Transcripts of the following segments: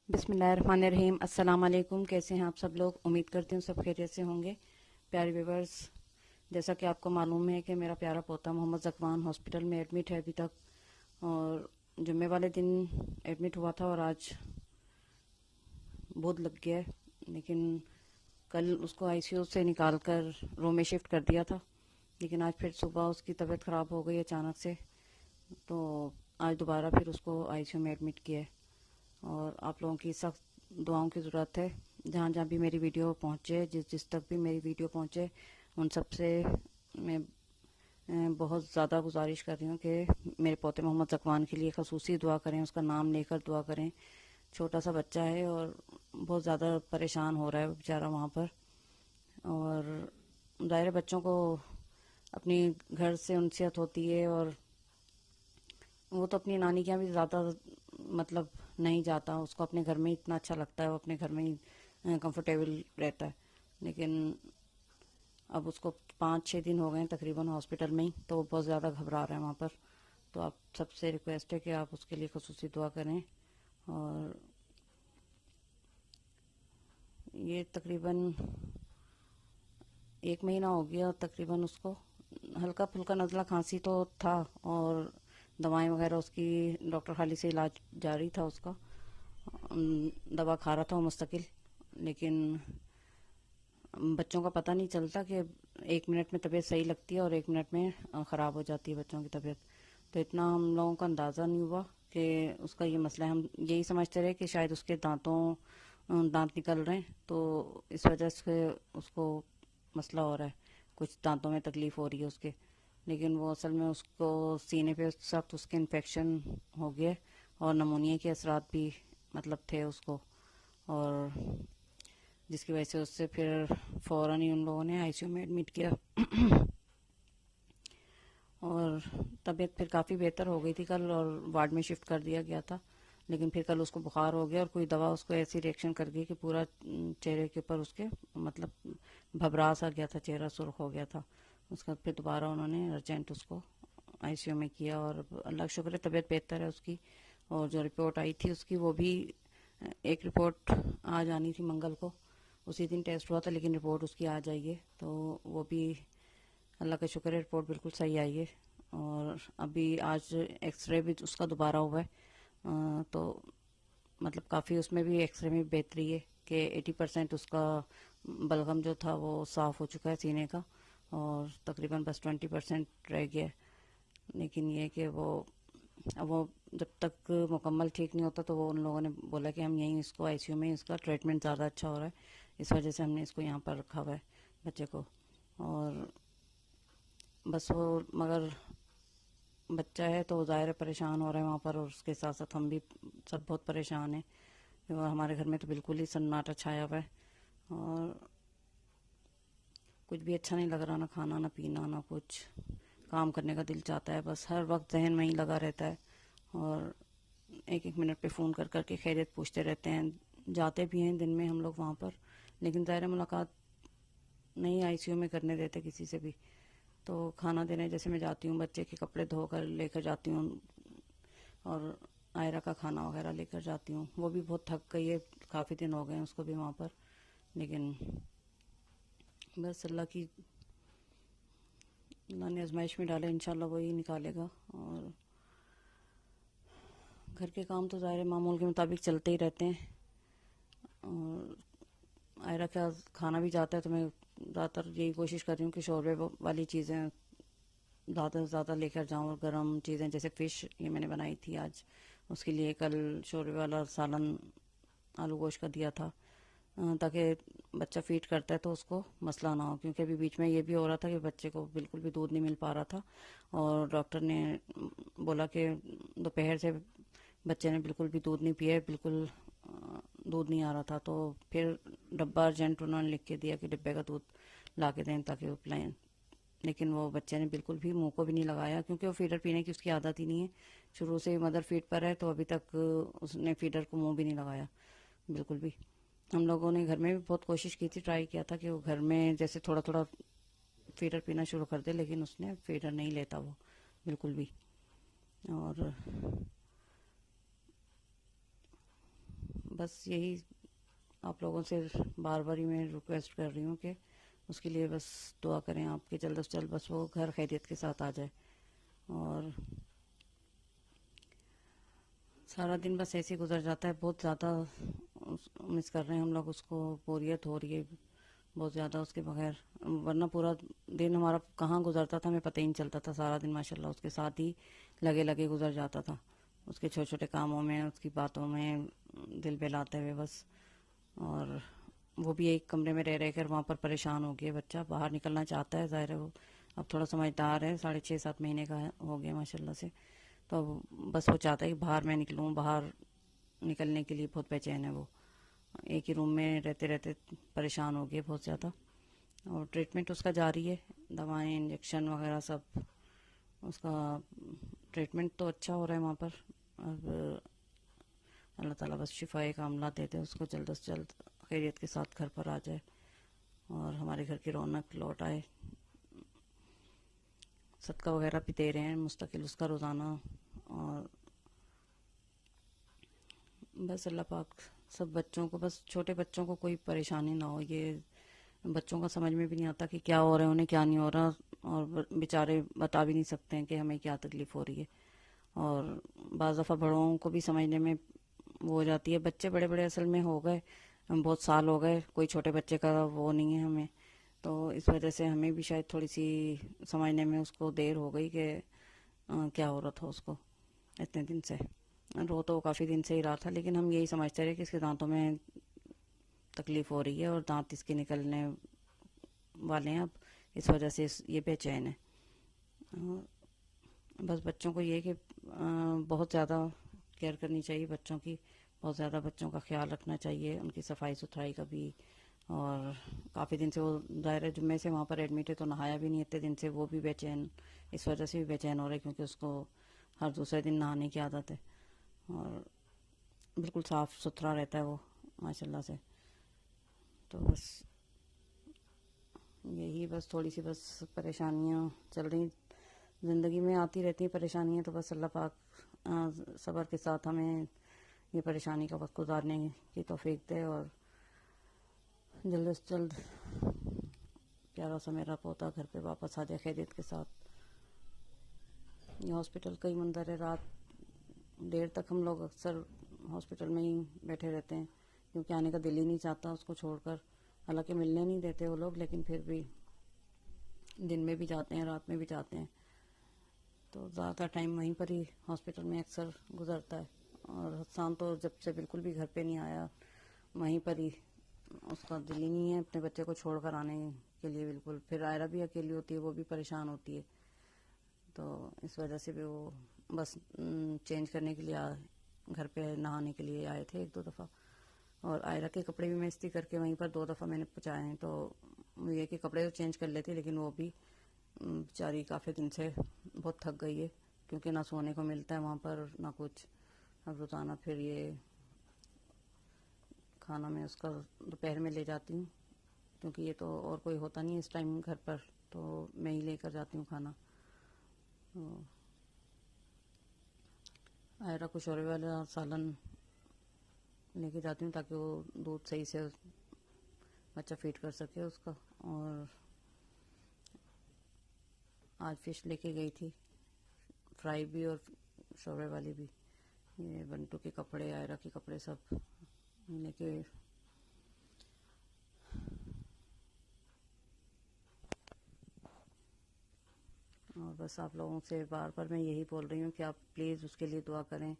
بسم اللہ الرحمن الرحیم۔ السلام علیکم، کیسے ہیں آپ سب لوگ؟ امید کرتی ہوں سب خیریت سے ہوں گے۔ پیارے ویورز، جیسا کہ آپ کو معلوم ہے کہ میرا پیارا پوتا محمد ذکوان ہاسپٹل میں ایڈمٹ ہے ابھی تک، اور جمعے والے دن ایڈمٹ ہوا تھا اور آج بہت لگ گیا ہے، لیکن کل اس کو آئی سی یو سے نکال کر روم میں شفٹ کر دیا تھا، لیکن آج پھر صبح اس کی طبیعت خراب ہو گئی اچانک سے، تو آج دوبارہ پھر اس کو آئی سی یو میں ایڈمٹ کیا ہے۔ اور آپ لوگوں کی سخت دعاؤں کی ضرورت ہے، جہاں جہاں بھی میری ویڈیو پہنچے، جس تک بھی میری ویڈیو پہنچے، ان سب سے میں بہت زیادہ گزارش کر رہی ہوں کہ میرے پوتے محمد ذکوان کے لیے خصوصی دعا کریں، اس کا نام لے کر دعا کریں۔ چھوٹا سا بچہ ہے اور بہت زیادہ پریشان ہو رہا ہے بیچارہ وہاں پر، اور ظاہر بچوں کو اپنی گھر سے انسیت ہوتی ہے، اور وہ تو اپنی نانی کے یہاں بھی زیادہ مطلب نہیں جاتا، اس کو اپنے گھر میں اتنا اچھا لگتا ہے، وہ اپنے گھر میں ہی کمفرٹیبل رہتا ہے، لیکن اب اس کو 5-6 دن ہو گئے ہیں تقریباً ہاسپٹل میں ہی، تو وہ بہت زیادہ گھبرا رہا ہے وہاں پر۔ تو آپ سب سے ریکویسٹ ہے کہ آپ اس کے لیے خصوصی دعا کریں۔ اور یہ تقریباً 1 مہینہ ہو گیا تقریباً، اس کو ہلکا پھلکا نزلہ کھانسی تو تھا، اور دوائیں وغیرہ اس کی ڈاکٹر خالی سے علاج جاری تھا اس کا، دوا کھا رہا تھا وہ مستقل، لیکن بچوں کا پتہ نہیں چلتا کہ 1 منٹ میں طبیعت صحیح لگتی ہے اور 1 منٹ میں خراب ہو جاتی ہے بچوں کی طبیعت۔ تو اتنا ہم لوگوں کو اندازہ نہیں ہوا کہ اس کا یہ مسئلہ ہے، ہم یہی سمجھتے رہے کہ شاید اس کے دانت نکل رہے ہیں، تو اس وجہ سے اس کو مسئلہ ہو رہا ہے، کچھ دانتوں میں تکلیف ہو رہی ہے اس کے، لیکن وہ اصل میں اس کو سینے پہ سخت اس کے انفیکشن ہو گیا، اور نمونیا کے اثرات بھی مطلب تھے اس کو، اور جس کی وجہ سے اس سے پھر فوراً ہی ان لوگوں نے آئی سی یو میں ایڈمٹ کیا، اور طبیعت پھر کافی بہتر ہو گئی تھی کل، اور وارڈ میں شفٹ کر دیا گیا تھا، لیکن پھر کل اس کو بخار ہو گیا، اور کوئی دوا اس کو ایسی ریئیکشن کر گئی کہ پورا چہرے کے اوپر اس کے مطلب بھبرا سا گیا تھا، چہرہ سرخ ہو گیا تھا۔ اس کا پھر دوبارہ انہوں نے ارجنٹ اس کو آئی سی یو میں کیا، اور اللہ کا شکر ہے طبیعت بہتر ہے اس کی، اور جو رپورٹ آئی تھی اس کی وہ بھی ایک رپورٹ آج آنی تھی منگل کو، اسی دن ٹیسٹ ہوا تھا، لیکن رپورٹ اس کی آ جائیے، تو وہ بھی اللہ کا شکر ہے رپورٹ بالکل صحیح آئی ہے۔ اور ابھی آج ایکس رے بھی اس کا دوبارہ ہوا ہے، تو مطلب کافی اس میں بھی ایکس رے میں بہتری ہے کہ 80% اس کا بلغم جو تھا وہ صاف ہو چکا ہے سینے کا، اور تقریباً بس 20% رہ گیا ہے، لیکن یہ کہ وہ جب تک مکمل ٹھیک نہیں ہوتا، تو وہ ان لوگوں نے بولا کہ ہم یہیں اس کو آئی سی یو میں اس کا ٹریٹمنٹ زیادہ اچھا ہو رہا ہے، اس وجہ سے ہم نے اس کو یہاں پر رکھا ہوا ہے بچے کو۔ اور بس وہ مگر بچہ ہے تو ظاہر پریشان ہو رہے ہیں وہاں پر، اور اس کے ساتھ ساتھ ہم بھی سب بہت پریشان ہیں، اور ہمارے گھر میں تو بالکل ہی سناٹا چھایا ہوا ہے، اور کچھ بھی اچھا نہیں لگ رہا، نہ کھانا نہ پینا نہ کچھ، کام کرنے کا دل چاہتا ہے، بس ہر وقت ذہن میں ہی لگا رہتا ہے، اور ایک ایک منٹ پہ فون کر کر کے خیریت پوچھتے رہتے ہیں، جاتے بھی ہیں دن میں ہم لوگ وہاں پر، لیکن ظاہر ملاقات نہیں آئی سی یو میں کرنے دیتے کسی سے بھی۔ تو کھانا دینے جیسے میں جاتی ہوں، بچے کے کپڑے دھو کر لے کر جاتی ہوں، اور آئرہ کا کھانا وغیرہ لے کر جاتی ہوں، وہ بھی بہت تھک گئی ہے، کافی دن ہو گئے ہیں اس کو بھی وہاں پر، لیکن بس اللہ نے آزمائش میں ڈالے، انشاءاللہ وہی نکالے گا۔ اور گھر کے کام تو ظاہر معمول کے مطابق چلتے ہی رہتے ہیں، اور آئرہ کا کھانا بھی جاتا ہے تو میں زیادہ تر یہی کوشش کر رہی ہوں کہ شوربے والی چیزیں زیادہ سے زیادہ لے کر جاؤں، اور گرم چیزیں جیسے فش یہ میں نے بنائی تھی آج اس کے لیے، کل شوربے والا سالن آلو گوشت کا دیا تھا، تاکہ بچہ فیڈ کرتا ہے تو اس کو مسئلہ نہ ہو، کیونکہ ابھی بیچ میں یہ بھی ہو رہا تھا کہ بچے کو بالکل بھی دودھ نہیں مل پا رہا تھا، اور ڈاکٹر نے بولا کہ دوپہر سے بچے نے بالکل بھی دودھ نہیں پیا، بالکل دودھ نہیں آ رہا تھا، تو پھر ڈبہ ارجنٹ انہوں نے لکھ کے دیا کہ ڈبے کا دودھ لا کے دیں تاکہ وہ پلائیں، لیکن وہ بچے نے بالکل بھی منہ کو بھی نہیں لگایا، کیونکہ وہ فیڈر پینے کی اس کی عادت ہی نہیں ہے، شروع سے مدر فیڈ پر ہے، تو ابھی تک اس نے فیڈر کو منہ بھی نہیں لگایا بالکل بھی۔ ہم لوگوں نے گھر میں بھی بہت کوشش کی تھی، ٹرائی کیا تھا کہ وہ گھر میں جیسے تھوڑا تھوڑا فیڈر پینا شروع کر دے، لیکن اس نے فیڈر نہیں لیتا وہ بالکل بھی۔ اور بس یہی آپ لوگوں سے بار بار ہی میں ریکویسٹ کر رہی ہوں کہ اس کے لیے بس دعا کریں آپ کہ جلد از جلد بس وہ گھر خیریت کے ساتھ آ جائے. اور سارا دن بس ایسے ہی گزر جاتا ہے. بہت زیادہ مس کر رہے ہیں ہم لوگ اس کو. بوریت ہو رہی ہے بہت زیادہ اس کے بغیر. ورنہ پورا دن ہمارا کہاں گزرتا تھا ہمیں پتہ ہی نہیں چلتا تھا. سارا دن ماشاءاللہ اس کے ساتھ ہی لگے لگے گزر جاتا تھا. اس کے چھوٹے چھوٹے کاموں میں, اس کی باتوں میں دل بہلاتے ہوئے بس. اور وہ بھی ایک کمرے میں رہ کر وہاں پر پریشان ہو گیا بچہ. باہر نکلنا چاہتا ہے, ظاہر ہے وہ اب تھوڑا سمجھدار ہے, 6.5-7 مہینے کا ہو گیا ماشاءاللہ سے. تو بس وہ چاہتا ہے کہ باہر میں نکلوں. باہر نکلنے کے لیے بہت بے چین ہے وہ. ایک ہی روم میں رہتے رہتے پریشان ہو گئے بہت زیادہ. اور ٹریٹمنٹ اس کا جاری ہے, دوائیں انجیکشن وغیرہ سب. اس کا ٹریٹمنٹ تو اچھا ہو رہا ہے وہاں پر. اب اللہ تعالیٰ بس شفائے کاملہ دے دے اس کو, جلد از جلد خیریت کے ساتھ گھر پر آ جائے اور ہمارے گھر کی رونق لوٹ آئے. صدقہ وغیرہ بھی دے رہے ہیں مستقل اس کا روزانہ. اور بس اللہ پاک سب بچوں کو, بس چھوٹے بچوں کو کوئی پریشانی نہ ہو. یہ بچوں کا سمجھ میں بھی نہیں آتا کہ کیا ہو رہا ہے انہیں, کیا نہیں ہو رہا. اور بیچارے بتا بھی نہیں سکتے ہیں کہ ہمیں کیا تکلیف ہو رہی ہے. اور بعض دفعہ بڑوں کو بھی سمجھنے میں وہ ہو جاتی ہے. بچے بڑے بڑے اصل میں ہو گئے, بہت سال ہو گئے, کوئی چھوٹے بچے کا وہ نہیں ہے ہمیں. تو اس وجہ سے ہمیں بھی شاید تھوڑی سی سمجھنے میں اس کو دیر ہو گئی کہ کیا ہو رہا تھا اس کو اتنے دن سے. رو تو کافی دن سے ہی رہا تھا, لیکن ہم یہی سمجھتے رہے کہ اس کے دانتوں میں تکلیف ہو رہی ہے اور دانت اس کے نکلنے والے ہیں اب, اس وجہ سے یہ بے چین ہے. بس بچوں کو یہ کہ بہت زیادہ کیئر کرنی چاہیے بچوں کی. بہت زیادہ بچوں کا خیال رکھنا چاہیے, ان کی صفائی ستھرائی کا بھی. اور کافی دن سے وہ ظاہر جمعے سے وہاں پر ایڈمٹ ہے تو نہایا بھی نہیں اتنے دن سے. وہ بھی بے چین, اس وجہ سے بھی بے چین ہو رہا ہے کیونکہ اس کو ہر دوسرے دن نہانے کی عادت ہے. اور بالکل صاف ستھرا رہتا ہے وہ ماشاءاللہ سے. تو بس یہی بس تھوڑی سی بس پریشانیاں چل رہی زندگی میں, آتی رہتی ہیں پریشانیاں. تو بس اللہ پاک صبر کے ساتھ ہمیں یہ پریشانی کا وقت گزارنے کی توفیق دے اور جلد از جلد پیارا سا میرا پوتا گھر پہ واپس آ جائے خیریت کے ساتھ. یہ ہاسپٹل کا ہی منظر ہے, رات دیر تک ہم لوگ اکثر ہاسپٹل میں ہی بیٹھے رہتے ہیں کیونکہ آنے کا دل ہی نہیں چاہتا اس کو چھوڑ کر. حالانکہ ملنے نہیں دیتے وہ لوگ, لیکن پھر بھی دن میں بھی جاتے ہیں رات میں بھی جاتے ہیں. تو زیادہ ٹائم وہیں پر ہی ہاسپٹل میں اکثر گزرتا ہے. اور حسان تو جب سے بالکل بھی گھر پہ نہیں آیا وہیں پر ہی, اس کا دل ہی نہیں ہے اپنے بچے کو چھوڑ کر آنے کے لیے بالکل. پھر آئرہ بھی اکیلی ہوتی ہے, وہ بھی پریشان ہوتی ہے. تو اس وجہ سے بھی وہ بس چینج کرنے کے لیے گھر پہ نہانے کے لیے آئے تھے 1-2 دفعہ. اور آئرہ کے کپڑے بھی میں استری کر کے وہیں پر 2 دفعہ میں نے پہنچائے ہیں. تو یہ کہ کپڑے تو چینج کر لیتے لیکن وہ بھی بیچاری کافی دن سے بہت تھک گئی ہے کیونکہ نہ سونے کو ملتا ہے وہاں پر نہ کچھ. اب روزانہ پھر یہ کھانا میں اس کا دوپہر میں لے جاتی ہوں کیونکہ یہ تو اور کوئی ہوتا نہیں ہے اس ٹائم گھر پر, تو میں ہی لے کر جاتی ہوں کھانا. آئرہ کو شوربے والا سالن لے کے جاتی ہوں تاکہ وہ دودھ صحیح سے بچہ فیڈ کر سکے اس کا. اور آج فش لے کے گئی تھی, فرائی بھی اور شوربے والی بھی. یہ بنٹو کے کپڑے, آئرہ کے کپڑے سب لے کے. اور بس آپ لوگوں سے بار بار میں یہی بول رہی ہوں کہ آپ پلیز اس کے لیے دعا کریں.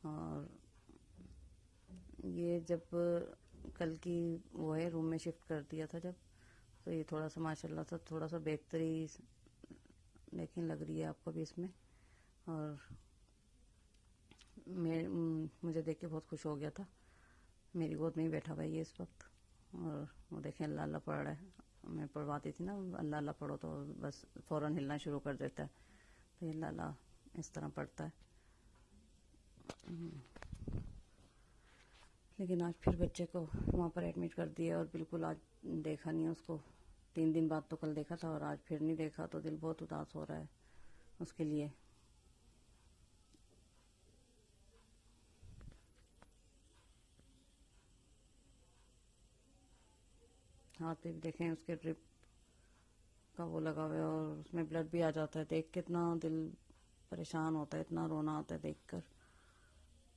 اور یہ جب کل کی وہ ہے روم میں شفٹ کر دیا تھا جب, تو یہ تھوڑا سا ماشاءاللہ سے تھوڑا سا بہتری لیکن لگ رہی ہے آپ کو بھی اس میں. اور مجھے دیکھ کے بہت خوش ہو گیا تھا. میری گود میں ہی بیٹھا ہوا ہے یہ اس وقت. اور وہ دیکھیں اللہ اللہ پڑھ رہا ہے. میں پڑھواتی تھی نا اللہ اللہ پڑھو تو بس فوراً ہلنا شروع کر دیتا ہے. تو اللہ اللہ اس طرح پڑھتا ہے. لیکن آج پھر بچے کو وہاں پر ایڈمٹ کر دیا اور بالکل آج دیکھا نہیں اس کو. 3 دن بعد تو کل دیکھا تھا اور آج پھر نہیں دیکھا, تو دل بہت اداس ہو رہا ہے اس کے لیے. ہاتھ پہ بھی دیکھیں اس کے ڈرپ کا وہ لگا ہوا ہے اور اس میں بلڈ بھی آ جاتا ہے. دیکھ کتنا دل پریشان ہوتا ہے, اتنا رونا آتا ہے دیکھ کر.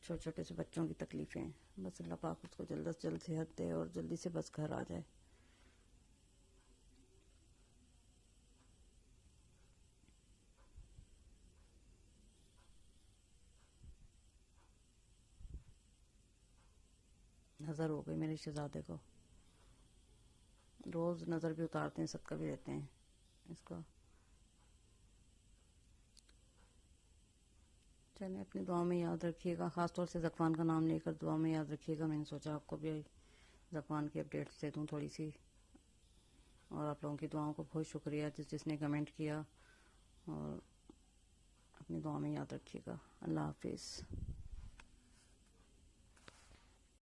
چھوٹے چھوٹے سے بچوں کی تکلیفیں. بس اللہ پاک اس کو جلد سے جلد صحت دے اور جلدی سے بس گھر آ جائے. نظر ہو گئی میرے شہزادے کو, روز نظر بھی اتارتے ہیں, صدقہ بھی دیتے ہیں اس کو. چلیں اپنی دعا میں یاد رکھیے گا, خاص طور سے ذکوان کا نام لے کر دعا میں یاد رکھیے گا. میں نے سوچا آپ کو بھی ذکوان کی اپڈیٹس دے دوں تھوڑی سی. اور آپ لوگوں کی دعاؤں کو بہت شکریہ جس نے کمنٹ کیا, اور اپنی دعا میں یاد رکھیے گا. اللہ حافظ.